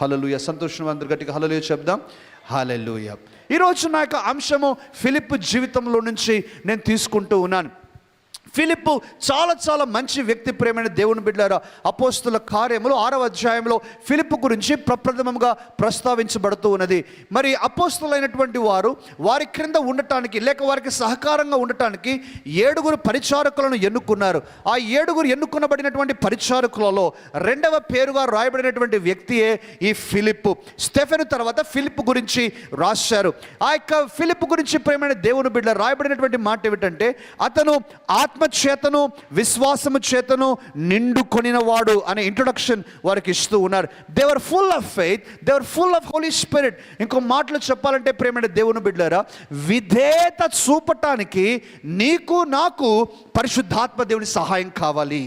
హల్లెలూయా. సంతోషం, అందరు గట్టిగా హల్లెలూయా చెప్దాం. హల్లెలూయా. ఈరోజు నా యొక్క అంశము ఫిలిప్పు జీవితంలో నుంచి నేను తీసుకుంటూ ఉన్నాను. ఫిలిప్పు చాలా చాలా మంచి వ్యక్తి. ప్రేమైన దేవుని బిడ్డలారా, అపోస్తుల కార్యములు 6వ అధ్యాయంలో ఫిలిప్పు గురించి ప్రప్రథమంగా ప్రస్తావించబడుతూ ఉన్నది. మరి అపోస్తులైనటువంటి వారు వారి క్రింద ఉండటానికి లేక వారికి సహకారంగా ఉండటానికి 7 పరిచారకులను ఎన్నుకున్నారు. ఆ 7 ఎన్నుకున్నబడినటువంటి పరిచారకులలో 2వ పేరుగా రాయబడినటువంటి వ్యక్తియే ఈ ఫిలిప్పు. స్టెఫెను తర్వాత ఫిలిప్పు గురించి రాశారు. ఆ యొక్క ఫిలిప్పు గురించి ప్రేమైన దేవుని బిడ్డ రాయబడినటువంటి మాట ఏమిటంటే, అతను ఆత్మ చేతను విశ్వాసము చేతను నిండుకొనినవాడు అనే ఇంట్రొడక్షన్ వారికి ఇస్తూ ఉన్నారు. They were full of faith, they were full of Holy Spirit. ఇంకో మాటలు చెప్పాలంటే ప్రేమైన దేవుని బిడ్డలారా, విధేయత చూపటానికి నీకు నాకు పరిశుద్ధాత్మ దేవుని సహాయం కావాలి.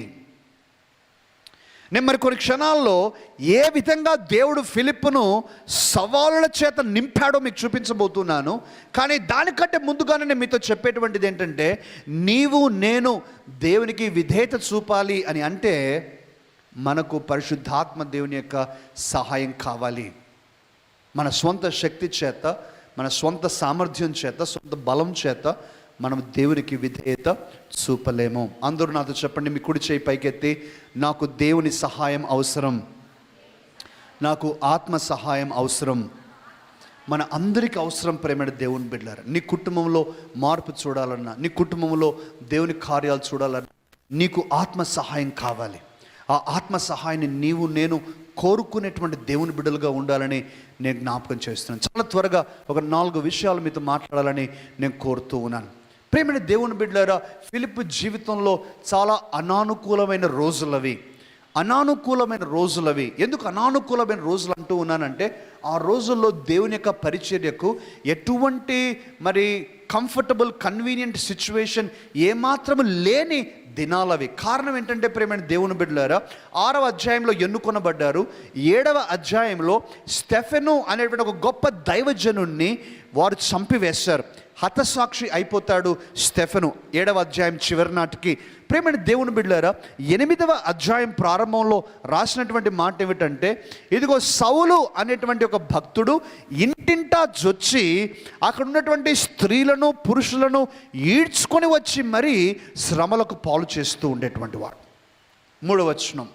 నేను మరి కొన్ని క్షణాల్లో ఏ విధంగా దేవుడు ఫిలిప్పును సవాళ్ళ చేత నింపాడో మీకు చూపించబోతున్నాను. కానీ దానికంటే ముందుగానే నేను మీతో చెప్పేటువంటిది ఏంటంటే, నీవు నేను దేవునికి విధేయత చూపాలి అని అంటే మనకు పరిశుద్ధాత్మ దేవుని యొక్క సహాయం కావాలి. మన స్వంత శక్తి చేత, మన స్వంత సామర్థ్యం చేత, సొంత బలం చేత మనం దేవునికి విధేయత చూపలేము. అందరూ నాతో చెప్పండి, మీ కుడి చేయి పైకెత్తి, నాకు దేవుని సహాయం అవసరం, నాకు ఆత్మ సహాయం అవసరం. మన అందరికీ అవసరం ప్రేమైన దేవుని బిడ్డలారా. నీ కుటుంబంలో మార్పు చూడాలన్నా, నీ కుటుంబంలో దేవుని కార్యాలు చూడాలన్నా నీకు ఆత్మ సహాయం కావాలి. ఆ ఆత్మ సహాయాన్ని నీవు నేను కోరుకునేటువంటి దేవుని బిడ్డలుగా ఉండాలని నేను జ్ఞాపకం చేస్తున్నాను. చాలా త్వరగా ఒక 4 విషయాలు మీతో మాట్లాడాలని నేను కోరుతూ ఉన్నాను. ప్రేమైన దేవుని బిడ్డలారా, ఫిలిప్పు జీవితంలో చాలా అనానుకూలమైన రోజులవి. ఎందుకు అనానుకూలమైన రోజులు అంటూ ఉన్నానంటే, ఆ రోజుల్లో దేవుని యొక్క పరిచర్యకు ఎటువంటి మరి కంఫర్టబుల్ కన్వీనియంట్ సిచ్యువేషన్ ఏమాత్రం లేని దినాలవి. కారణం ఏంటంటే ప్రేమైన దేవుని బిడ్డలారా, 6వ అధ్యాయంలో ఎన్నుకొనబడ్డారు. 7వ అధ్యాయంలో స్టెఫెను అనేటువంటి ఒక గొప్ప దైవజనుణ్ణి వారు చంపివేశారు. హతసాక్షి అయిపోతాడు స్టెఫెను 7వ అధ్యాయం చివరి నాటికి. ప్రేమైన దేవుని బిడ్డలారా, 8వ అధ్యాయం ప్రారంభంలో రాసినటువంటి మాట ఏమిటంటే, ఇదిగో సౌలు అనేటువంటి ఒక భక్తుడు ఇంటింటా జొచ్చి అక్కడ ఉన్నటువంటి స్త్రీలను పురుషులను ఈడ్చుకొని వచ్చి మరీ శ్రమలకు పాలు చేస్తూ ఉండేటువంటి వాడు. 3వ వచనం,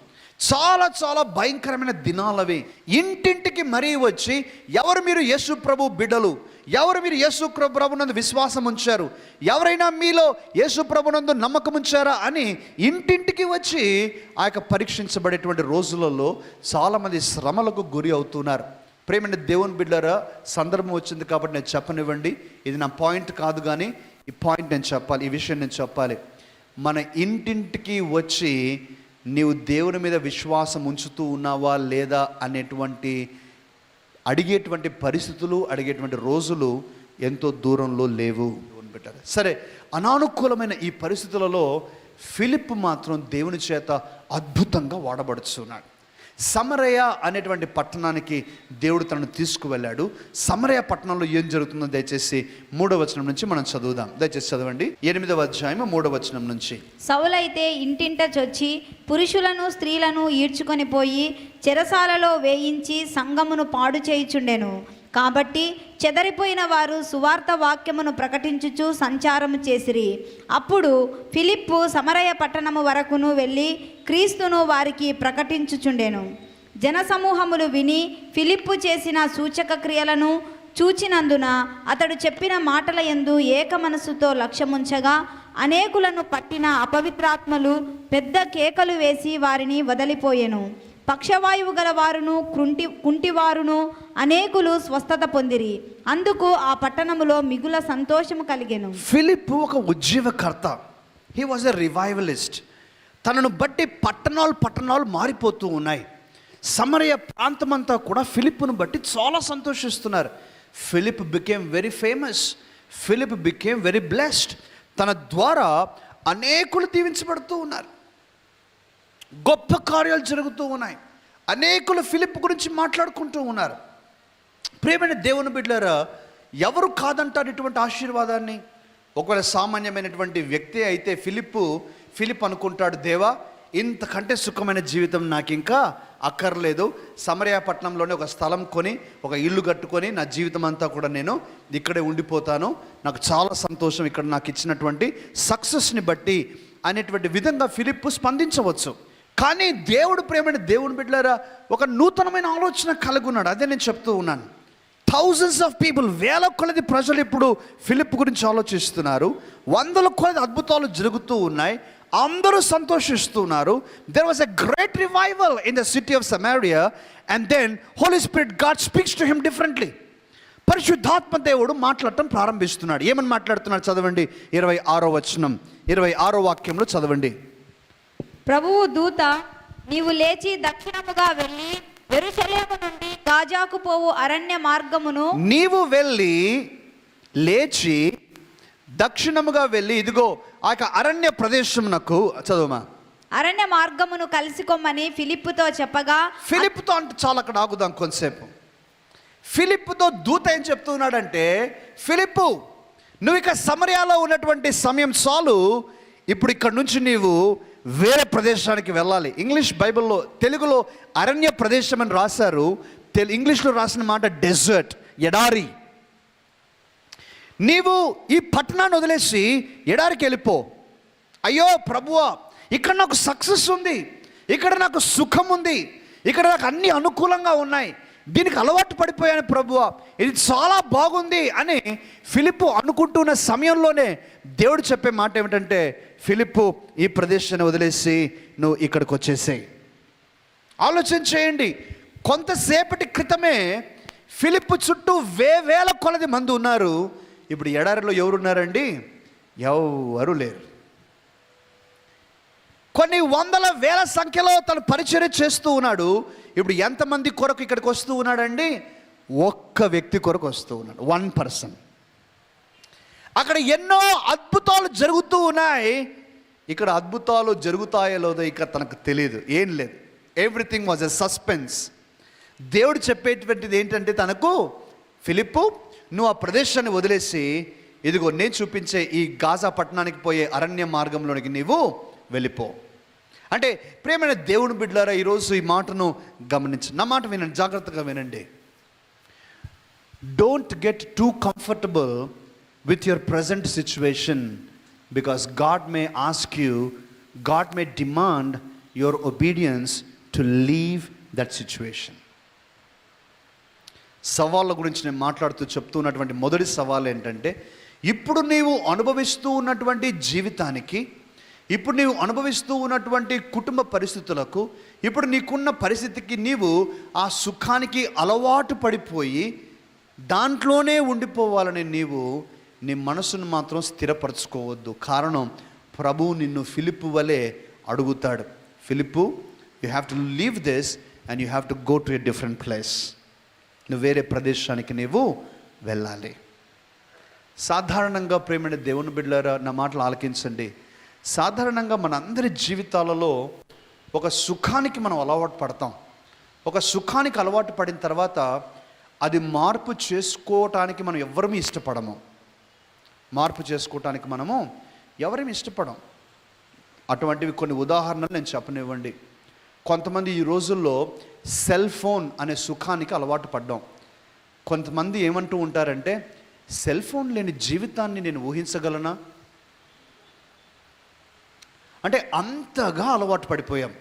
చాలా చాలా భయంకరమైన దినాలవి. ఇంటింటికి మరీ వచ్చి, ఎవరు మీరు యేసు ప్రభు బిడ్డలు, ఎవరు మీరు యేసు ప్రభునందు విశ్వాసం ఉంచారు, ఎవరైనా మీలో యేసు ప్రభునందు నమ్మకం ఉంచారా అని ఇంటింటికి వచ్చి ఆ యొక్క పరీక్షించబడేటువంటి రోజులలో చాలామంది శ్రమలకు గురి అవుతున్నారు. ప్రేమైన దేవుని బిడ్డలారా, సందర్భం వచ్చింది కాబట్టి నేను చెప్పనివ్వండి. ఇది నా పాయింట్ కాదు, కానీ ఈ పాయింట్ నేను చెప్పాలి, ఈ విషయం నేను చెప్పాలి. మన ఇంటింటికి వచ్చి నీవు దేవుని మీద విశ్వాసం ఉంచుతూ ఉన్నావా లేదా అనేటువంటి అడిగేటువంటి పరిస్థితులు, అడిగేటువంటి రోజులు ఎంతో దూరంలో లేవు. సరే, అనానుకూలమైన ఈ పరిస్థితులలో ఫిలిప్ మాత్రం దేవుని చేత అద్భుతంగా వాడబడుతున్నాడు. సమరయ అనేటువంటి పట్టణానికి దేవుడు తనను తీసుకువెళ్ళాడు. సమరయ పట్టణంలో ఏం జరుగుతుందో దయచేసి 3వ వచనం నుంచి మనం చదువుదాం. దయచేసి చదవండి. 8వ అధ్యాయం 3వ వచనం నుంచి. సౌలైతే ఇంటింట చొచ్చి పురుషులను స్త్రీలను ఈడ్చుకొని పోయి చెరసాలలో వేయించి సంఘమును పాడు చేయుచుండెను. కాబట్టి చెదరిపోయిన వారు సువార్త వాక్యమును ప్రకటించుచు సంచారము చేసిరి. అప్పుడు ఫిలిప్పు సమరయ పట్టణము వరకును వెళ్ళి క్రీస్తును వారికి ప్రకటించుచుండెను. జనసమూహములు విని ఫిలిప్పు చేసిన సూచక క్రియలను చూచినందున అతడు చెప్పిన మాటల యందు ఏక మనసుతో లక్ష్యముంచగా అనేకులను పట్టిన అపవిత్రాత్మలు పెద్ద కేకలు వేసి వారిని వదిలిపోయెను. పక్షవాయువు గల వారును కుంటివారును అనేకులు స్వస్థత పొందిరి. అందుకు ఆ పట్టణములో మిగుల సంతోషము కలిగెను. ఫిలిప్ ఒక ఉజ్జీవకర్త. He was a revivalist. తనను బట్టి పట్టణాలు మారిపోతూ ఉన్నాయి. సమరయ ప్రాంతమంతా కూడా ఫిలిప్ను బట్టి చాలా సంతోషిస్తున్నారు. Philip became very famous. Philip became very blessed. తన ద్వారా అనేకులు దీవించబడుతూ ఉన్నారు. గొప్ప కార్యాలు జరుగుతూ ఉన్నాయి. అనేకులు ఫిలిప్ గురించి మాట్లాడుకుంటూ ఉన్నారు. ప్రియమైన దేవుని బిడ్డలారా, ఎవరు కాదంటారు ఇటువంటి ఆశీర్వాదాన్ని? ఒకవేళ సామాన్యమైనటువంటి వ్యక్తి అయితే ఫిలిప్ అనుకుంటాడు, దేవా ఇంతకంటే సుఖమైన జీవితం నాకు ఇంకా అక్కర్లేదు. సమరయ పట్టణంలోనే ఒక స్థలం కొని ఒక ఇల్లు కట్టుకొని నా జీవితం అంతా కూడా నేను ఇక్కడే ఉండిపోతాను, నాకు చాలా సంతోషం ఇక్కడ నాకు ఇచ్చినటువంటి సక్సెస్ని బట్టి అనేటువంటి విధంగా ఫిలిప్ స్పందించవచ్చు. కానీ దేవుడు, ప్రేమైన దేవుని బిడ్డలారా, ఒక నూతనమైన ఆలోచన కలిగి ఉన్నాడు. అదే నేను చెప్తూ ఉన్నాను. థౌజండ్స్ ఆఫ్ పీపుల్, వేల కొలది ప్రజలు ఇప్పుడు ఫిలిప్ గురించి ఆలోచిస్తున్నారు. వందల కొలది అద్భుతాలు జరుగుతూ ఉన్నాయి. అందరూ సంతోషిస్తున్నారు. There was a great revival in the city of Samaria and then Holy Spirit God speaks to him differently. పరిశుద్ధాత్మ దేవుడు మాట్లాడటం ప్రారంభిస్తున్నాడు. ఏమని మాట్లాడుతున్నాడు? చదవండి 26వ వచనం, 26వ వాక్యంలో చదవండి. ప్రభువు దూత, నీవు లేచి దక్షిణముగా వెళ్ళి యెరూషలేము నుండి గాజాకు పోవు అరణ్య మార్గమును, నీవు వెళ్ళి లేచి దక్షిణముగా వెళ్ళి ఇదిగో ఆ అరణ్య ప్రదేశమునకు, చదువుమా, అరణ్య మార్గమును కలుసుకొమ్మని ఫిలిప్పుతో చెప్పగా, ఫిలిప్తో అంటే చాలా అక్కడ ఆగుదాం కొంతసేపు. ఫిలిప్తో దూత ఏం చెప్తున్నాడంటే, ఫిలిప్పు నువ్వు ఇక సమరయాలో ఉన్నటువంటి సమయం చాలు, ఇప్పుడు ఇక్కడ నుంచి నీవు వేరే ప్రదేశానికి వెళ్ళాలి. ఇంగ్లీష్ బైబిల్లో, తెలుగులో అరణ్య ప్రదేశం అని రాశారు, ఇంగ్లీష్లో రాసిన మాట డెజర్ట్, ఎడారి. నీవు ఈ పట్టణాన్ని వదిలేసి ఎడారికి వెళ్ళిపో. అయ్యో ప్రభువా, ఇక్కడ నాకు సక్సెస్ ఉంది, ఇక్కడ నాకు సుఖం ఉంది, ఇక్కడ నాకు అన్ని అనుకూలంగా ఉన్నాయి, దీనికి అలవాటు పడిపోయాను ప్రభువా, ఇది చాలా బాగుంది అని ఫిలిప్పు అనుకుంటున్న సమయంలోనే దేవుడు చెప్పే మాట ఏమిటంటే, ఫిలిప్పు ఈ ప్రదేశాన్ని వదిలేసి నువ్వు ఇక్కడికి వచ్చేసేయి. ఆలోచన చేయండి. కొంతసేపటి క్రితమే ఫిలిప్పు చుట్టూ వేల కొలది మంది ఉన్నారు. ఇప్పుడు ఎడారిలో ఎవరున్నారండి? ఎవరు లేరు. కొన్ని వందల వేల సంఖ్యలో తను పరిచర్య చేస్తూ ఉన్నాడు. ఇప్పుడు ఎంతమంది కొరకు ఇక్కడికి వస్తూ ఉన్నాడండి? ఒక్క వ్యక్తి కొరకు వస్తూ ఉన్నాడు, 1 పర్సన్. అక్కడ ఎన్నో అద్భుతాలు జరుగుతూ ఉన్నాయి. ఇక్కడ అద్భుతాలు జరుగుతాయో లేదో ఇక తనకు తెలియదు, ఏం లేదు. Everything was a suspense. దేవుడు చెప్పేటువంటిది ఏంటంటే తనకు, ఫిలిప్పు నువ్వు ఆ ప్రదేశాన్ని వదిలేసి ఇదిగో నేను చూపించే ఈ గాజా పట్టణానికి పోయే అరణ్య మార్గంలోనికి నీవు వెళ్ళిపో అంటే. ప్రియమైన దేవుని బిడ్డలారా, ఈరోజు ఈ మాటను గమనించు, నా మాట వినండి, జాగ్రత్తగా వినండి. Don't get two comfortable with your present situation, because God may ask you, God may demand your obedience to leave that situation. సవాళ్ళ గురించి నేను మాట్లాడుతూ చెప్తున్నటువంటి మొదటి సవాల్ ఏంటంటే, ఇప్పుడు నీవు అనుభవిస్తూ ఉన్నటువంటి జీవితానికి, ఇప్పుడు నీవు అనుభవిస్తూ ఉన్నటువంటి కుటుంబ పరిస్థితులకు, ఇప్పుడు నీకున్న పరిస్థితికి నీవు ఆ సుఖానికి అలవాటు పడిపోయి దాంట్లోనే ఉండిపోవాలని నీవు నీ మనసును మాత్రం స్థిరపరచుకోవద్దు. కారణం, ప్రభువు నిన్ను ఫిలిప్పు వలె అడుగుతాడు, Philip you have to leave this and you have to go to a different place. నువ్వు వేరే ప్రదేశానికి నీవు వెళ్ళాలి. సాధారణంగా ప్రేమైన దేవుని బిడ్డలారా, నా మాటలు ఆలకించండి. సాధారణంగా మనందరి జీవితాలలో ఒక సుఖానికి మనం అలవాటు పడతాం. ఒక సుఖానికి అలవాటు పడిన తర్వాత అది మార్పు చేసుకోవటానికి మనం ఎవరమీ ఇష్టపడము. మార్పు చేసుకోవటానికి మనము ఎవరేమి ఇష్టపడం. అటువంటివి కొన్ని ఉదాహరణలు నేను చెప్పనివ్వండి. కొంతమంది ఈ రోజుల్లో సెల్ ఫోన్ అనే సుఖానికి అలవాటు పడ్డాం. కొంతమంది ఏమంటూ ఉంటారంటే, సెల్ ఫోన్ లేని జీవితాన్ని నేను ఊహించగలనా అంటే అంతగా అలవాటు పడిపోయాం.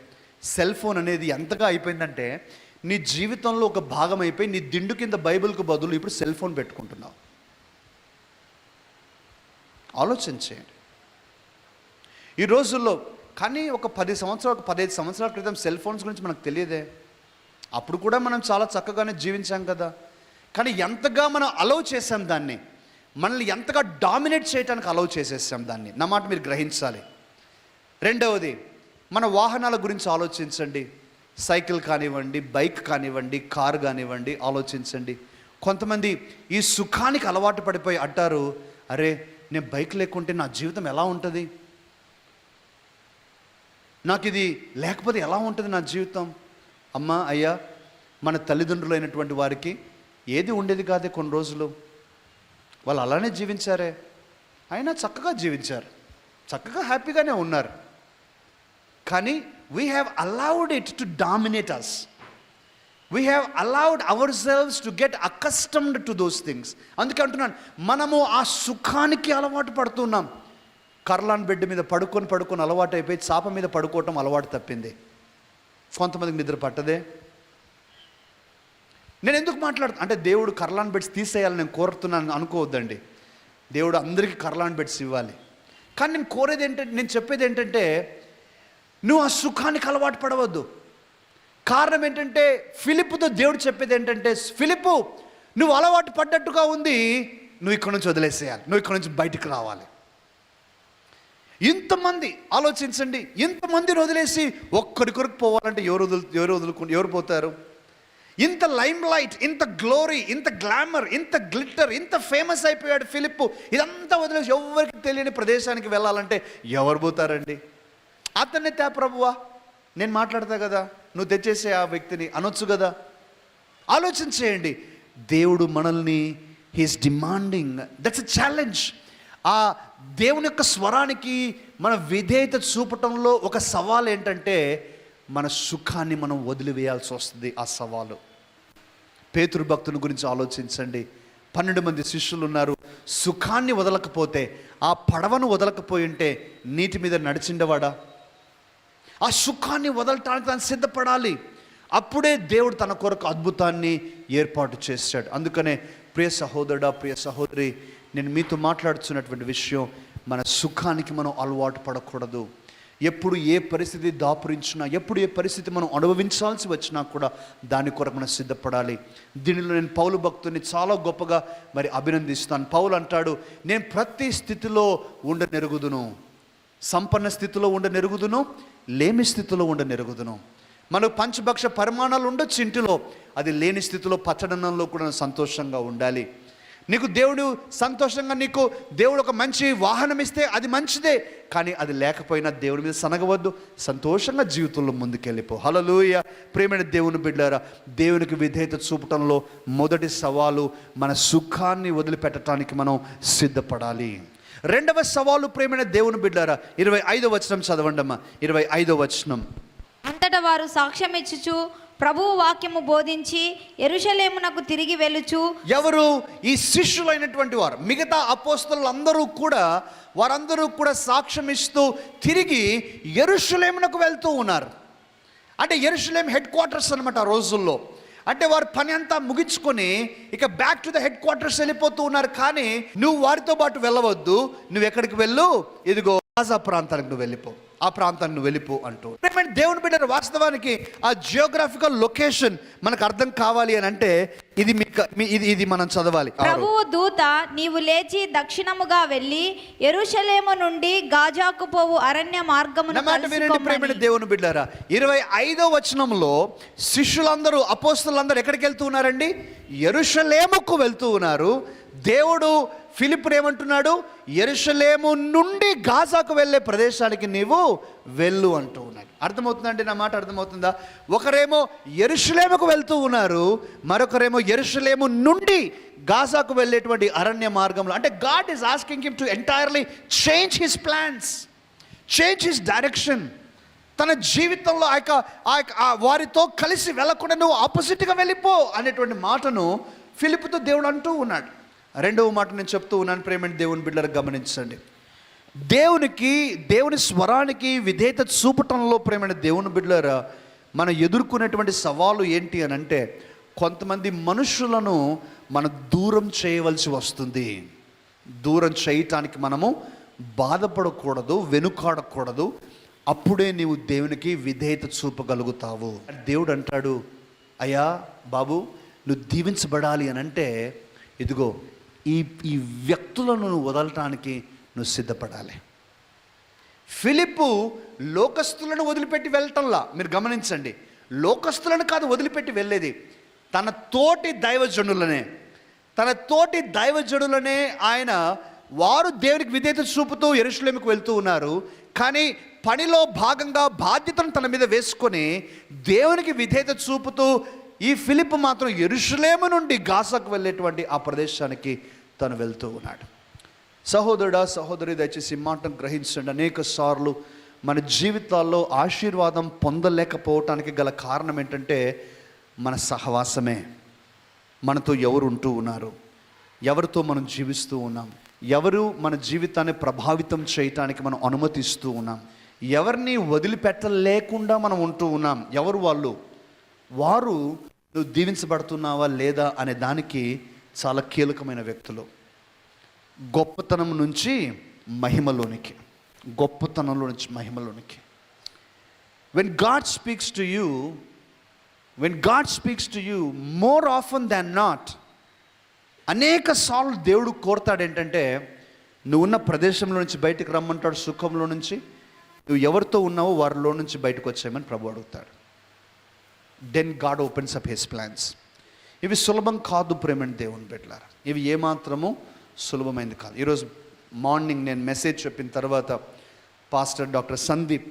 సెల్ ఫోన్ అనేది ఎంతగా అయిపోయిందంటే నీ జీవితంలో ఒక భాగం అయిపోయి నీ దిండు కింద బైబిల్కు బదులు ఇప్పుడు సెల్ ఫోన్ పెట్టుకుంటున్నావు. ఆలోచించేయండి ఈ రోజుల్లో. కానీ ఒక 15 సంవత్సరాల క్రితం సెల్ ఫోన్స్ గురించి మనకు తెలియదే. అప్పుడు కూడా మనం చాలా చక్కగానే జీవించాం కదా. కానీ ఎంతగా మనం అలౌ చేసాం దాన్ని, మనల్ని ఎంతగా డామినేట్ చేయడానికి అలౌ చేసేసాం దాన్ని. నా మాట మీరు గ్రహించాలి. రెండవది, మన వాహనాల గురించి ఆలోచించండి. సైకిల్ కానివ్వండి, బైక్ కానివ్వండి, కారు కానివ్వండి, ఆలోచించండి. కొంతమంది ఈ సుఖానికి అలవాటు పడిపోయి అంటారు, అరే నేను బైక్ లేకుంటే నా జీవితం ఎలా ఉంటుంది, నాకు ఇది లేకపోతే ఎలా ఉంటుంది నా జీవితం. అమ్మా అయ్యా, మన తల్లిదండ్రులు అయినటువంటి వారికి ఏది ఉండేది కాదే. కొన్ని రోజులు వాళ్ళు అలానే జీవించారే, అయినా చక్కగా జీవించారు, చక్కగా హ్యాపీగానే ఉన్నారు. కానీ we have allowed it to dominate us. We have allowed ourselves to get accustomed to those things. అందుకే అంటున్నాను, మనము ఆ సుఖానికి అలవాటు పడుతున్నాం. కర్లాన్ బెడ్ మీద పడుకొని అలవాటు అయిపోయి చాప మీద పడుకోవటం అలవాటు తప్పింది. కొంతమందికి నిద్ర పట్టదే. నేను ఎందుకు మాట్లాడుతాను అంటే, దేవుడు కర్లాన్ బెడ్స్ తీసేయాలని నేను కోరుతున్నాను అనుకోవద్దండి. దేవుడు అందరికీ కర్లాన్ బెడ్స్ ఇవ్వాలి. కానీ నేను కోరేది ఏంటంటే, నేను చెప్పేది ఏంటంటే, నువ్వు ఆ సుఖానికి అలవాటు పడవద్దు. కారణం ఏంటంటే, ఫిలిప్పుతో దేవుడు చెప్పేది ఏంటంటే, ఫిలిప్పు నువ్వు అలవాటు పడ్డట్టుగా ఉంది, నువ్వు ఇక్కడ నుంచి వదిలేసేయాలి, నువ్వు ఇక్కడ నుంచి బయటికి రావాలి. ఇంతమంది ఆలోచించండి, ఇంతమందిని వదిలేసి ఒక్కడి కొరకు పోవాలంటే ఎవరు పోతారు? ఇంత లైమ్ లైట్, ఇంత గ్లోరీ, ఇంత గ్లామర్, ఇంత గ్లిట్టర్, ఇంత ఫేమస్ అయిపోయాడు ఫిలిప్పు. ఇదంతా వదిలేసి ఎవరికి తెలియని ప్రదేశానికి వెళ్ళాలంటే ఎవరు పోతారండి? అతన్ని తే ప్రభువా, నేను మాట్లాడతా కదా, నువ్వు తెచ్చేసే ఆ వ్యక్తిని అనొచ్చు కదా. ఆలోచించేయండి. దేవుడు మనల్ని, he's demanding, that's a challenge. ఆ దేవుని యొక్క స్వరానికి మన విధేయత చూపటంలో ఒక సవాల్ ఏంటంటే, మన సుఖాన్ని మనం వదిలివేయాల్సి వస్తుంది. ఆ సవాలు. పేతురు భక్తుని గురించి ఆలోచించండి. 12 మంది శిష్యులు ఉన్నారు. సుఖాన్ని వదలకపోతే, ఆ పడవను వదలకపోయి ఉంటే నీటి మీద నడిచిండవాడా? ఆ సుఖాన్ని వదలటానికి తను సిద్ధపడాలి. అప్పుడే దేవుడు తన కొరకు అద్భుతాన్ని ఏర్పాటు చేశాడు. అందుకనే ప్రియ సహోదరుడా, ప్రియ సహోదరి, నేను మీతో మాట్లాడుతున్నటువంటి విషయం, మన సుఖానికి మనం అలవాటు పడకూడదు. ఎప్పుడు ఏ పరిస్థితి దాపురించినా, ఎప్పుడు ఏ పరిస్థితి మనం అనుభవించాల్సి వచ్చినా కూడా దాని కొరకు మనం సిద్ధపడాలి. దీనిలో నేను పౌలు భక్తుని చాలా గొప్పగా అభినందిస్తాను. పౌలు అంటాడు, నేను ప్రతి స్థితిలో ఉండనెరుగుదును. సంపన్న స్థితిలో ఉండనెరుగుదును, లేమి స్థితిలో ఉండనెరుగుదును. మనకు పంచభక్ష పరిమాణాలు ఉండొచ్చు ఇంటిలో, అది లేని స్థితిలో పచ్చదనంలో కూడా సంతోషంగా ఉండాలి. నీకు దేవుడు సంతోషంగా, నీకు దేవుడు ఒక మంచి వాహనం ఇస్తే అది మంచిదే, కానీ అది లేకపోయినా దేవుడి మీద సనగవద్దు. సంతోషంగా జీవితంలో ముందుకెళ్ళిపో. హల్లెలూయా. ప్రియమైన దేవుని బిడ్డలారా, దేవునికి విధేయత చూపటంలో మొదటి సవాలు, మన సుఖాన్ని వదిలిపెట్టడానికి మనం సిద్ధపడాలి. రెండవ సవాలు, ప్రియమైన దేవుని బిడ్డలారా, 25వ వచనం చదవండమ్మా. 25వ వచనం. అంతటా వారు సాక్ష్యం ఇచ్చుచు ప్రభువు వాక్యము బోధించి యెరూషలేమునకు తిరిగి వెళ్ళుచు. ఎవరు? ఈ శిష్యులైనటువంటి వారు. మిగతా అపోస్తలులందరూ కూడా, వారందరూ కూడా సాక్ష్యం ఇస్తూ తిరిగి యెరూషలేమునకు వెళ్తూ ఉన్నారు. అంటే యెరూషలేం హెడ్ క్వార్టర్స్ అనమాట ఆ రోజుల్లో. అంటే వారు పని అంతా ముగించుకొని ఇక back to the head quarters వెళ్ళిపోతూ ఉన్నారు. కానీ నువ్వు వారితో పాటు వెళ్ళవద్దు. నువ్వు ఎక్కడికి వెళ్ళు? ఇదిగో గాజా ప్రాంతానికి నువ్వు వెళ్ళిపో, ఆ ప్రాంతాన్ని నువ్వు వెళ్ళిపో అంటూ. దేవుని బిడ్డ, వాస్తవానికి ఆ జియోగ్రాఫికల్ లొకేషన్ మనకు అర్థం కావాలి అని అంటే ఇది మనం చదవాలి. ప్రభువు దూత, నీవు లేచి దక్షిణముగా వెళ్ళి యెరూషలేము నుండి గాజాకు పోవు అరణ్య మార్గమును ప్రేమైన దేవుని బిడ్డారా, 25వ వచనంలో శిష్యులందరూ, అపోస్తలులందరూ ఎక్కడికి వెళ్తూ ఉన్నారండి? యెరూషలేముకు వెళ్తూ ఉన్నారు. దేవుడు ఫిలిప్పు ఏమంటున్నాడు, యెరూషలేము నుండి గాజాకు వెళ్ళే ప్రదేశానికి నీవు వెళ్ళు అంటూ ఉన్నాడు. అర్థమవుతుందండి నా మాట? అర్థమవుతుందా? ఒకరేమో యెరూషలేముకు వెళ్తూ ఉన్నారు, మరొకరేమో యెరూషలేము నుండి గాజాకు వెళ్ళేటువంటి అరణ్య మార్గంలో. అంటే God is asking him to entirely change his plans, change his direction. తన జీవితంలో వారితో కలిసి వెళ్ళకుండా నువ్వు ఆపోజిట్గా వెళ్ళిపో అనేటువంటి మాటను ఫిలిప్పుతో దేవుడు అంటూ ఉన్నాడు. రెండవ మాట నేను చెప్తూ ఉన్నాను, ప్రేమ దేవుని బిడ్డలకు గమనించండి. దేవుని స్వరానికి విధేయత చూపటంలో ప్రేమ దేవుని బిడ్డలారా మనం ఎదుర్కొనేటువంటి సవాలు ఏంటి అని అంటే, కొంతమంది మనుషులను మనం దూరం చేయవలసి వస్తుంది. దూరం చేయటానికి మనము బాధపడకూడదు, వెనుకాడకూడదు. అప్పుడే నీవు దేవునికి విధేయత చూపగలుగుతావు. దేవుడు అంటాడు, అయ్యా బాబు, నువ్వు దీవించబడాలి అని అంటే ఇదిగో ఈ వ్యక్తులను నువ్వు వదలటానికి నువ్వు సిద్ధపడాలి. ఫిలిప్పు లోకస్తులను వదిలిపెట్టి వెళ్ళటంలా. మీరు గమనించండి, లోకస్తులను కాదు వదిలిపెట్టి వెళ్ళేది, తన తోటి దైవజనులనే ఆయన, వారు దేవునికి విధేయత చూపుతూ యెరూషలేముకు వెళ్తూ ఉన్నారు. కానీ పనిలో భాగంగా బాధ్యతను తన మీద వేసుకొని దేవునికి విధేయత చూపుతూ ఈ ఫిలిప్పు మాత్రం యెరూషలేము నుండి గాజాకు వెళ్ళేటువంటి ఆ ప్రదేశానికి తను వెళ్తూ ఉన్నాడు. సహోదరుడా, సహోదరి, దయచేసి మాటను గ్రహించండి. అనేక సార్లు మన జీవితాల్లో ఆశీర్వాదం పొందలేకపోవటానికి గల కారణం ఏంటంటే మన సహవాసమే. మనతో ఎవరు ఉంటూ ఉన్నారు, ఎవరితో మనం జీవిస్తూ ఉన్నాం, ఎవరు మన జీవితాన్ని ప్రభావితం చేయటానికి మనం అనుమతిస్తూ ఉన్నాం, ఎవరిని వదిలిపెట్టలేకుండా మనం ఉంటూ ఉన్నాం, ఎవరు వారు నువ్వు దీవించబడుతున్నావా లేదా అనే దానికి చాలా కీలకమైన వ్యక్తులు. గొప్పతనం నుంచి మహిమలోనికి, when God speaks to you more often than not, అనేక సార్లు దేవుడు కోరుతాడు ఏంటంటే, నువ్వు ఉన్న ప్రదేశంలో నుంచి బయటకు రమ్మంటాడు. సుఖంలో నుంచి నువ్వు ఎవరితో ఉన్నావో వారిలో నుంచి బయటకు వచ్చాయమని ప్రభు అడుగుతాడు. Then God opens up his plans. ఇవి సులభం కాదు ప్రేమని దేవుని బిడ్డలారా, ఇవి ఏమాత్రము సులభమైంది కాదు. ఈరోజు మార్నింగ్ నేను మెసేజ్ చెప్పిన తర్వాత పాస్టర్ డాక్టర్ సందీప్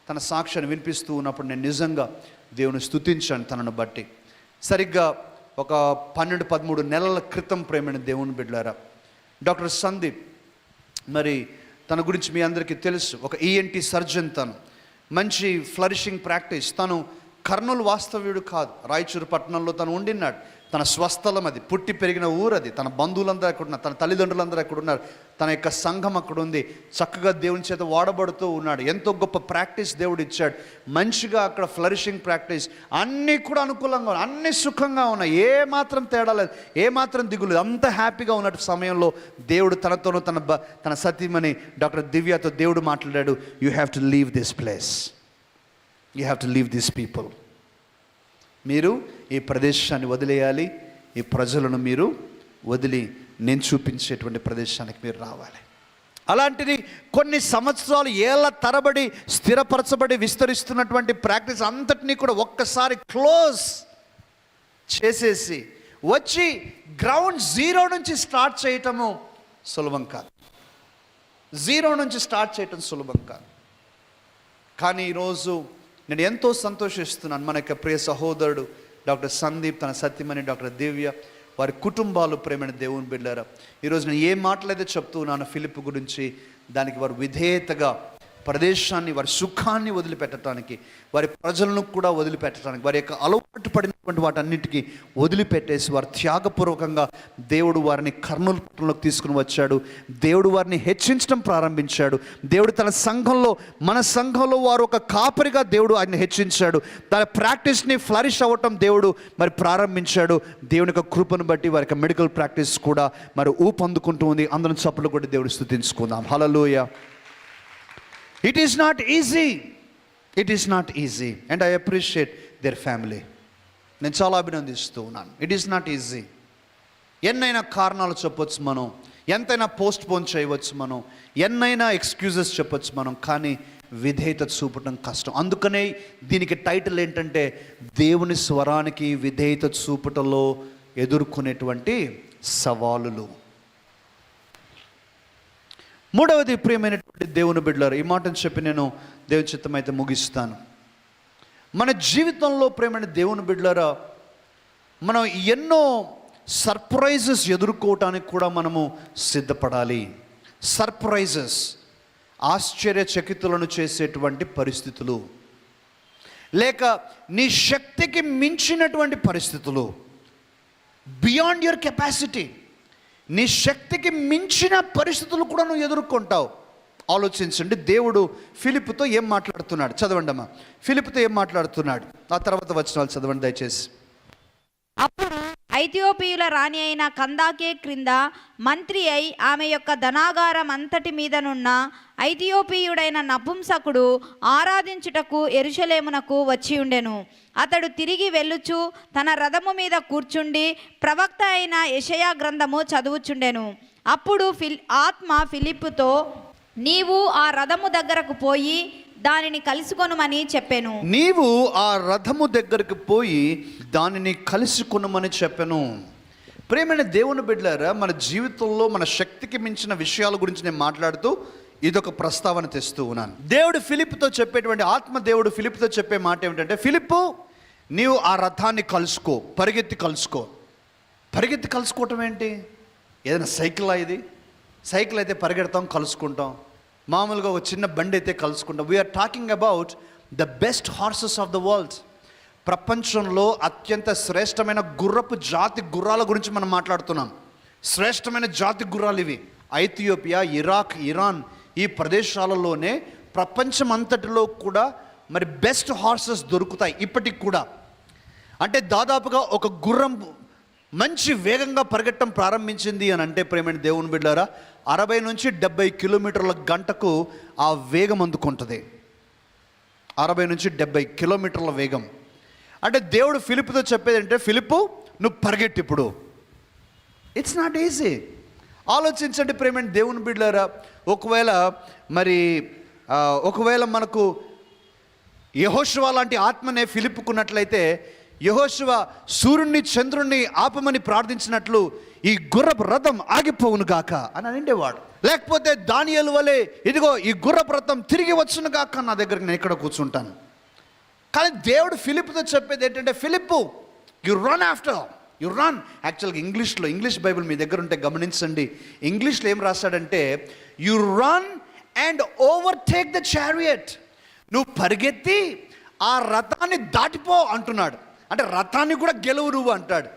తన సాక్ష్యాన్ని వినిపిస్తూ ఉన్నప్పుడు నేను నిజంగా దేవుని స్తుతించాను తనను బట్టి. సరిగ్గా ఒక 12-13 నెలల క్రితం ప్రేమైన దేవుని బిడ్డలారా, డాక్టర్ సందీప్, మరి తన గురించి మీ అందరికీ తెలుసు, ఒక ENT సర్జన్. తను మంచి ఫ్లరిషింగ్ ప్రాక్టీస్. తను కర్నూలు వాస్తవ్యుడు కాదు, రాయచూరు పట్టణంలో తను ఉండినాడు. తన స్వస్థలం అది, పుట్టి పెరిగిన ఊరు అది. తన బంధువులందరూ అక్కడ ఉన్నారు, తన తల్లిదండ్రులందరూ అక్కడ ఉన్నారు, తన యొక్క సంఘం అక్కడ ఉంది. చక్కగా దేవుని చేత వాడబడుతూ ఉన్నాడు. ఎంతో గొప్ప ప్రాక్టీస్ దేవుడు ఇచ్చాడు. మంచిగా అక్కడ ఫ్లరిషింగ్ ప్రాక్టీస్, అన్నీ కూడా అనుకూలంగా ఉన్నాయి, అన్నీ సుఖంగా ఉన్నాయి, ఏ మాత్రం తేడా లేదు, ఏ మాత్రం దిగులేదు, అంత హ్యాపీగా ఉన్నట్టు సమయంలో దేవుడు తనతోనూ తన సతీమణి డాక్టర్ దివ్యతో దేవుడు మాట్లాడాడు, you have to leave this place, you have to leave this people. మీరు ఈ ప్రదేశాన్ని వదిలేయాలి, ఈ ప్రజలను మీరు వదిలి నేను చూపించేటువంటి ప్రదేశానికి మీరు రావాలి. అలాంటిది కొన్ని సంవత్సరాలు ఏళ్ళ తరబడి స్థిరపరచబడి విస్తరిస్తున్నటువంటి ప్రాక్టీస్ అంతటినీ కూడా ఒక్కసారి క్లోజ్ చేసేసి వచ్చి గ్రౌండ్ జీరో నుంచి స్టార్ట్ చేయటము సులభం కాదు. జీరో నుంచి స్టార్ట్ చేయటం సులభం కాదు. కానీ ఈరోజు నేను ఎంతో సంతోషిస్తున్నాను. మన యొక్క ప్రియ సహోదరుడు డాక్టర్ సందీప్, తన సత్యమణి డాక్టర్ దివ్య, వారి కుటుంబాలు ప్రేమైన దేవుని బిడ్డలారా, ఈరోజు నేను ఏ మాటలైతే చెప్తూ ఉన్నాను ఫిలిప్పు గురించి, దానికి వారు విధేయతగా ప్రదేశాన్ని, వారి సుఖాన్ని వదిలిపెట్టడానికి, వారి ప్రజలను కూడా వదిలిపెట్టడానికి, వారి యొక్క అలవాటు పడినటువంటి వాటన్నిటికీ వదిలిపెట్టేసి వారు త్యాగపూర్వకంగా దేవుడు వారిని కర్నూలులోకి తీసుకుని వచ్చాడు. దేవుడు వారిని హెచ్చించడం ప్రారంభించాడు. దేవుడు తన సంఘంలో, మన సంఘంలో వారు ఒక కాపరిగా దేవుడు ఆయన హెచ్చించాడు. తన ప్రాక్టీస్ని ఫ్లరిష్ అవ్వటం దేవుడు మరి ప్రారంభించాడు. దేవుని యొక్క కృపను బట్టి వారి యొక్క మెడికల్ ప్రాక్టీస్ కూడా మరి ఊపందుకుంటూ ఉంది. అందరం చప్పట్లు కొట్టి దేవుడు స్తుతించుకుందాం. హల్లెలూయా. It is not easy and I appreciate their family. నేను చాలా అభినందిస్తూ ఉన్నాను. It is not easy. ఎన్నైనా కారణాలు చెప్పొచ్చు మనం, ఎంతైనా పోస్ట్ పోన్ చేయవచ్చు మనం, ఎన్నైనా ఎక్స్క్యూజెస్ చెప్పొచ్చు మనం, కానీ విధేయత చూపటం కష్టం. అందుకనే దీనికి టైటిల్ ఏంటంటే, దేవుని స్వరానికి విధేయత చూపటంలో ఎదుర్కొనేటువంటి సవాలులు. మూడవది ప్రియమైనటువంటి దేవుని బిడ్డలారా, ఈ మాటను చెప్పి నేను దేవుని చిత్తం అయితే ముగిస్తాను. మన జీవితంలో ప్రియమైన దేవుని బిడ్డలారా, మనం ఎన్నో సర్ప్రైజెస్ ఎదుర్కోవటానికి కూడా మనము సిద్ధపడాలి. సర్ప్రైజెస్, ఆశ్చర్యచకితులను చేసేటువంటి పరిస్థితులు, లేక నీ శక్తికి మించినటువంటి పరిస్థితులు, బియాండ్ యువర్ కెపాసిటీ, నీ శక్తికి మించిన పరిస్థితులు కూడా నువ్వు ఎదుర్కొంటావు. ఆలోచించండి, దేవుడు ఫిలిప్పుతో ఏం మాట్లాడుతున్నాడు, చదవండి అమ్మా. ఫిలిప్పుతో ఏం మాట్లాడుతున్నాడు, ఆ తర్వాత వచనాలు చదవండి దయచేసి. అప్పుడు ఐథియోపియుల రాణి అయిన కందాకే క్రింద మంత్రి అయి ఆమె యొక్క ధనాగారం అంతటి మీదనున్న ఐథియోపియుడైన నపుంసకుడు ఆరాధించుటకు యెరూషలేమునకు వచ్చి ఉండెను. అతడు తిరిగి వెళ్ళుచు తన రథము మీద కూర్చుండి ప్రవక్త అయిన యెషయా గ్రంథము చదువుచుండెను. అప్పుడు ఆత్మ ఫిలిప్పుతో, నీవు ఆ రథము దగ్గరకు పోయి దానిని కలుసుకొనుమని చెప్పాను. నీవు ఆ రథము దగ్గరకు పోయి దానిని కలుసుకొనుమని చెప్పాను. ప్రియమైన దేవుని బిడ్డలారా, మన జీవితంలో మన శక్తికి మించిన విషయాల గురించి నేను మాట్లాడుతూ ఇదొక ప్రస్తావన తెస్తూ ఉన్నాను. దేవుడు ఫిలిప్పుతో చెప్పేటువంటి, ఆత్మ దేవుడు ఫిలిప్పుతో చెప్పే మాట ఏమిటంటే, ఫిలిప్పు నీవు ఆ రథాన్ని కలుసుకో, పరిగెత్తి కలుసుకో. పరిగెత్తి కలుసుకోవటం ఏంటి? ఏదైనా సైకిలా ఇది? సైకిల్ అయితే పరిగెడతాం, కలుసుకుంటాం. మామూలుగా ఒక చిన్న బండి అయితే కలుసుకుంటాం. We are talking about the best horses of the world. ప్రపంచంలో అత్యంత శ్రేష్టమైన గుర్రపు జాతి గుర్రాల గురించి మనం మాట్లాడుతున్నాం. శ్రేష్టమైన జాతి గుర్రాలు ఇవి. ఐథియోపియా, ఇరాక్, ఇరాన్ ఈ ప్రదేశాలలోనే ప్రపంచం అంతటిలో కూడా మరి బెస్ట్ హార్సెస్ దొరుకుతాయి ఇప్పటికి కూడా. అంటే దాదాపుగా ఒక గుర్రం మంచి వేగంగా పరిగెట్టడం ప్రారంభించింది అని అంటే, ప్రేమైన దేవుని బిడ్డారా, 60 నుంచి 70 కిలోమీటర్ల గంటకు ఆ వేగం అందుకుంటుంది. 60 నుంచి 70 కిలోమీటర్ల వేగం. అంటే దేవుడు ఫిలిప్పుతో చెప్పేది అంటే, ఫిలిప్పు నువ్వు పరిగెట్టు ఇప్పుడు. It's not easy. ఆలోచించండి ప్రేమైన దేవుని బిడ్డారా, ఒకవేళ మనకు యెహోషువ లాంటి ఆత్మనే ఫిలిప్పుకున్నట్లయితే, యెహోషువ సూర్యుడిని చంద్రుణ్ణి ఆపమని ప్రార్థించినట్లు ఈ గుర్రపు రథం ఆగిపోవును గాక అని అనిండేవాడు. లేకపోతే దానియేలు వలె, ఇదిగో ఈ గుర్రపు రథం తిరిగి వచ్చును గాక నా దగ్గరికి, నేను ఇక్కడ కూర్చుంటాను. కానీ దేవుడు ఫిలిప్పుతో చెప్పేది ఏంటంటే, Philip you run after, you run. యాక్చువల్గా ఇంగ్లీష్ బైబిల్ మీ దగ్గర ఉంటే గమనించండి. ఇంగ్లీష్లో ఏం రాశాడంటే, you run and overtake the chariot. నువ్వు పరిగెత్తి ఆ రథాన్ని దాటిపో అంటున్నాడు. అంటే రథాన్ని కూడా గెలువు నువ్వు అంటాడు.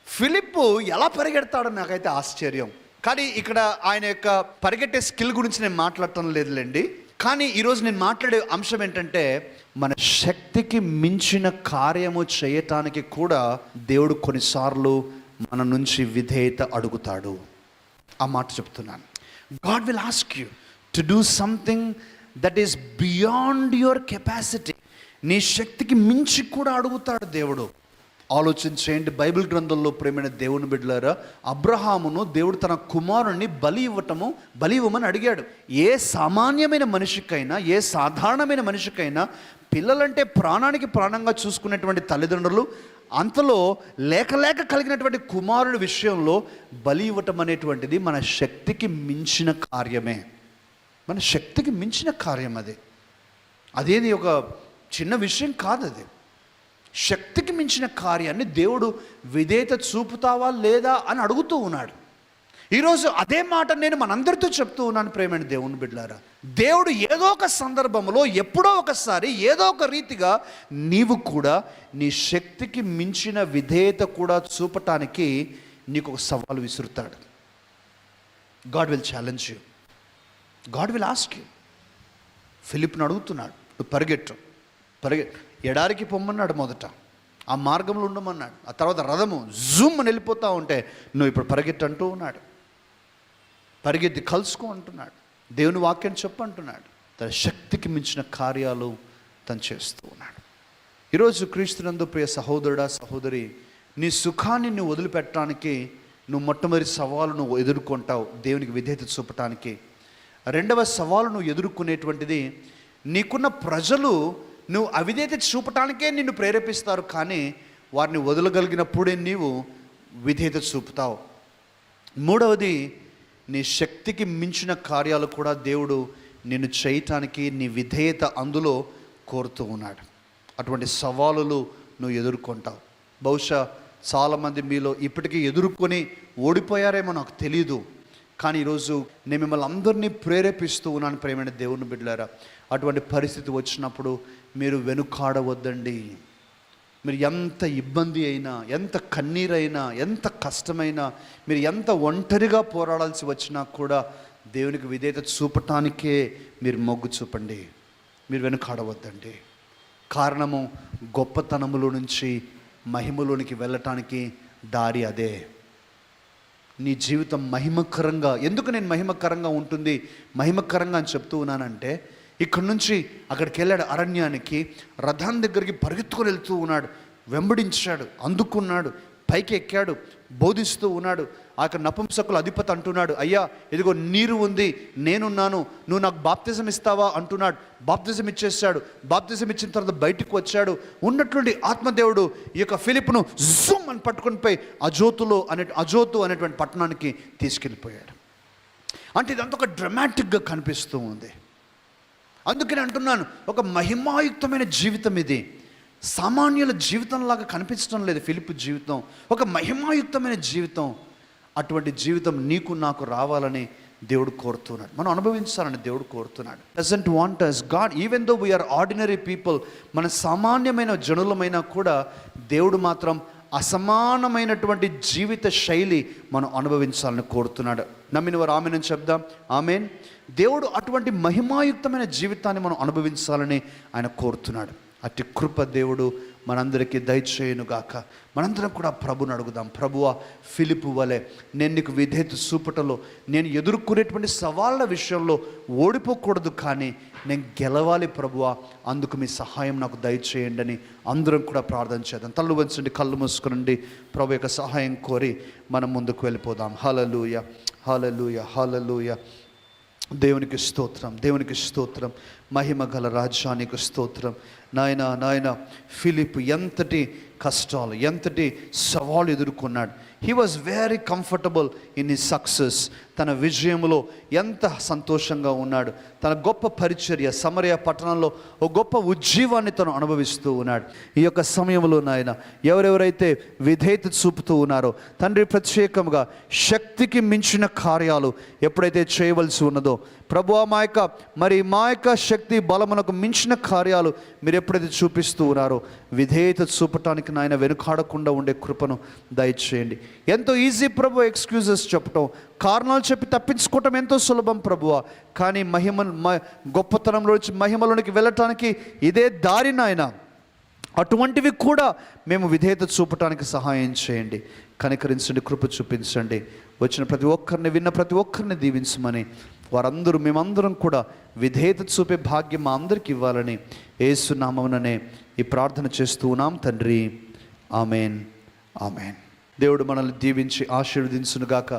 ఫిలిప్పు ఎలా పరిగెడతాడో నాకైతే ఆశ్చర్యం. కానీ ఇక్కడ ఆయన యొక్క పరిగెట్టే స్కిల్ గురించి నేను మాట్లాడటం లేదులేండి. కానీ ఈరోజు నేను మాట్లాడే అంశం ఏంటంటే, మన శక్తికి మించిన కార్యము చేయటానికి కూడా దేవుడు కొన్నిసార్లు మన నుంచి విధేయత అడుగుతాడు. ఆ మాట చెప్తున్నాను. God will ask you to do something that is beyond your capacity. నీ శక్తికి మించి కూడా అడుగుతాడు దేవుడు. ఆలోచించేయండి, బైబిల్ గ్రంథంలో ప్రేమైన దేవుని బిడ్డలారా, అబ్రహామును దేవుడు తన కుమారుణ్ణి బలి ఇవ్వమని అడిగాడు. ఏ సామాన్యమైన మనిషికైనా, ఏ సాధారణమైన మనిషికైనా పిల్లలంటే ప్రాణానికి ప్రాణంగా చూసుకునేటువంటి తల్లిదండ్రులు, అంతలో లేక కలిగినటువంటి కుమారుడి విషయంలో బలి ఇవ్వటం అనేటువంటిది మన శక్తికి మించిన కార్యమే. మన శక్తికి మించిన కార్యం అది. అదేది ఒక చిన్న విషయం కాదు. అది శక్తికి మించిన కార్యాన్ని దేవుడు విధేయత చూపుతావా లేదా అని అడుగుతూ ఉన్నాడు. ఈరోజు అదే మాట నేను మనందరితో చెప్తూ ఉన్నాను ప్రేమైన దేవుని బిడ్డలారా. దేవుడు ఏదో ఒక సందర్భంలో, ఎప్పుడో ఒకసారి, ఏదో ఒక రీతిగా నీవు కూడా నీ శక్తికి మించిన విధేయత కూడా చూపటానికి నీకు ఒక సవాలు విసురుతాడు. God will challenge you. God will ask you. ఫిలిప్ను అడుగుతున్నాడు, నువ్వు పరిగెట్టు. ఎడారికి పొమ్మన్నాడు. మొదట ఆ మార్గంలో ఉండమన్నాడు. ఆ తర్వాత రథము జూమ్ అని వెళ్ళిపోతూ ఉంటే, నువ్వు ఇప్పుడు పరిగెట్టు అంటూ ఉన్నాడు. పరిగెత్తి కలుసుకో అంటున్నాడు. దేవుని వాక్యాన్ని చెప్పు అంటున్నాడు. తన శక్తికి మించిన కార్యాలు తను చేస్తూ ఉన్నాడు. ఈరోజు క్రీస్తునందు ప్రియ సహోదరుడా, సహోదరి, నీ సుఖాన్ని నువ్వు వదిలిపెట్టడానికి నువ్వు మొట్టమొదటి సవాలు నువ్వు ఎదుర్కొంటావు దేవునికి విధేయత చూపటానికి. రెండవ సవాలు నువ్వు ఎదుర్కొనేటువంటిది, నీకున్న ప్రజలు నువ్వు అవిధేయత చూపటానికే నిన్ను ప్రేరేపిస్తారు, కానీ వారిని వదలగలిగినప్పుడే నీవు విధేయత చూపుతావు. మూడవది, నీ శక్తికి మించిన కార్యాలు కూడా దేవుడు నిన్ను చేయటానికి నీ విధేయత అందులో కోరుతూ ఉన్నాడు. అటువంటి సవాలులు నువ్వు ఎదుర్కొంటావు. బహుశా చాలామంది మీలో ఇప్పటికీ ఎదుర్కొని ఓడిపోయారేమో నాకు తెలీదు, కానీ ఈరోజు నేను మిమ్మల్ని అందరినీ ప్రేరేపిస్తూ ఉన్నాను ప్రేమైన దేవుని బిడ్డలారా. అటువంటి పరిస్థితి వచ్చినప్పుడు మీరు వెనుకాడవద్దండి. మీరు ఎంత ఇబ్బంది అయినా, ఎంత కన్నీరైనా, ఎంత కష్టమైనా, మీరు ఎంత ఒంటరిగా పోరాడాల్సి వచ్చినా కూడా దేవునికి విధేయత చూపటానికే మీరు మొగ్గు చూపండి. మీరు వెనుకాడవద్దండి. కారణము గొప్పతనములో నుంచి మహిమలోనికి వెళ్ళటానికి దారి అదే. నీ జీవితం మహిమకరంగా, ఎందుకు నేను మహిమకరంగా ఉంటుంది, మహిమకరంగా అని చెప్తూ ఉన్నానంటే, ఇక్కడి నుంచి అక్కడికి వెళ్ళాడు, అరణ్యానికి రథాన్ని దగ్గరికి పరిగెత్తుకొని వెళ్తూ ఉన్నాడు, వెంబడించాడు, అందుకున్నాడు, పైకి ఎక్కాడు, బోధిస్తూ ఉన్నాడు. అక్కడ నపుంసకుల అధిపతి అంటున్నాడు, అయ్యా ఇదిగో నీరు ఉంది, నేనున్నాను, నువ్వు నాకు బాప్తిజం ఇస్తావా అంటున్నాడు. బాప్తిజం ఇచ్చేసాడు. బాప్తిజం ఇచ్చిన తర్వాత బయటికి వచ్చాడు. ఉన్నట్లుండి ఆత్మదేవుడు ఈ యొక్క ఫిలిప్ను జూమ్ అని పట్టుకొని పోయి అజోతు అనేటువంటి పట్టణానికి తీసుకెళ్ళిపోయాడు. అంటే ఇదంతా ఒక డ్రమాటిక్గా కనిపిస్తూ ఉంది. అందుకని అంటున్నాను, ఒక మహిమాయుక్తమైన జీవితం ఇది. సామాన్యుల జీవితంలాగా కనిపించడం లేదు ఫిలిప్ జీవితం, ఒక మహిమాయుక్తమైన జీవితం. అటువంటి జీవితం నీకు నాకు రావాలని దేవుడు కోరుతున్నాడు, మనం అనుభవించాలని దేవుడు కోరుతున్నాడు. Doesn't want us God, even though we're ordinary people, మన సామాన్యమైన జనులమైనా కూడా దేవుడు మాత్రం అసమానమైనటువంటి జీవిత శైలి మనం అనుభవించాలని కోరుతున్నాడు. నమ్మిన వారు ఆమెన్ అని చెప్దాం. ఆమెన్. దేవుడు అటువంటి మహిమాయుక్తమైన జీవితాన్ని మనం అనుభవించాలని ఆయన కోరుతున్నాడు. అట్టి కృప దేవుడు మనందరికీ దయచేయునుగాక. మనందరం కూడా ప్రభుని అడుగుదాం, ప్రభువా ఫిలిపు వలె నేను నీకు విధేయత చూపటంలో, నేను ఎదుర్కొనేటువంటి సవాళ్ళ విషయంలో ఓడిపోకూడదు, కానీ నేను గెలవాలి ప్రభువా, అందుకు మీ సహాయం నాకు దయచేయండి అని అందరం కూడా ప్రార్థన చేద్దాం. తల్లు వంచండి, కళ్ళు మూసుకునండి, ప్రభు యొక్క సహాయం కోరి మనం ముందుకు వెళ్ళిపోదాం. హల్లెలూయా, హల్లెలూయా, హల్లెలూయా. దేవునికి స్తోత్రం, దేవునికి స్తోత్రం. మహిమ గల రాజ్యానికి స్తోత్రం. నాయన ఫిలిప్ ఎంతటి కష్టాలు, ఎంతటి సవాలు ఎదుర్కొన్నాడు. He was very comfortable in his success. తన విజయంలో ఎంత సంతోషంగా ఉన్నాడు. తన గొప్ప పరిచర్య సమరయ పట్టణంలో ఒక గొప్ప ఉజ్జీవాన్ని తను అనుభవిస్తూ ఉన్నాడు. ఈ యొక్క సమయంలో నాయన ఎవరెవరైతే విధేయత చూపుతూ ఉన్నారో తండ్రి, ప్రత్యేకంగా శక్తికి మించిన కార్యాలు ఎప్పుడైతే చేయవలసి ఉన్నదో ప్రభువా, మా యొక్క శక్తి బలమునకు మించిన కార్యాలు మీరు ఎప్పుడైతే చూపిస్తూ ఉన్నారో విధేయత చూపటానికి నాయన వెనుకాడకుండా ఉండే కృపను దయచేయండి. ఎంతో ఈజీ ప్రభు ఎక్స్క్యూజెస్ చెప్పటం, కారణాలు చెప్పి తప్పించుకోవటం ఎంతో సులభం ప్రభువా, కానీ గొప్పతనంలో నుంచి మహిమలోనికి వెళ్ళటానికి ఇదే దారి నాయన. అటువంటివి కూడా మేము విధేయత చూపటానికి సహాయం చేయండి, కనికరించండి, కృప చూపించండి. వచ్చిన ప్రతి ఒక్కరిని, విన్న ప్రతి ఒక్కరిని దీవించమని, వారందరూ మేమందరం కూడా విధేయత చూపే భాగ్యం మా అందరికి ఇవ్వాలని యేసు నామముననే ఈ ప్రార్థన చేస్తూ ఉన్నాం తండ్రి. Amen, amen. దేవుడు మనల్ని దీవించి ఆశీర్వదించునుగాక.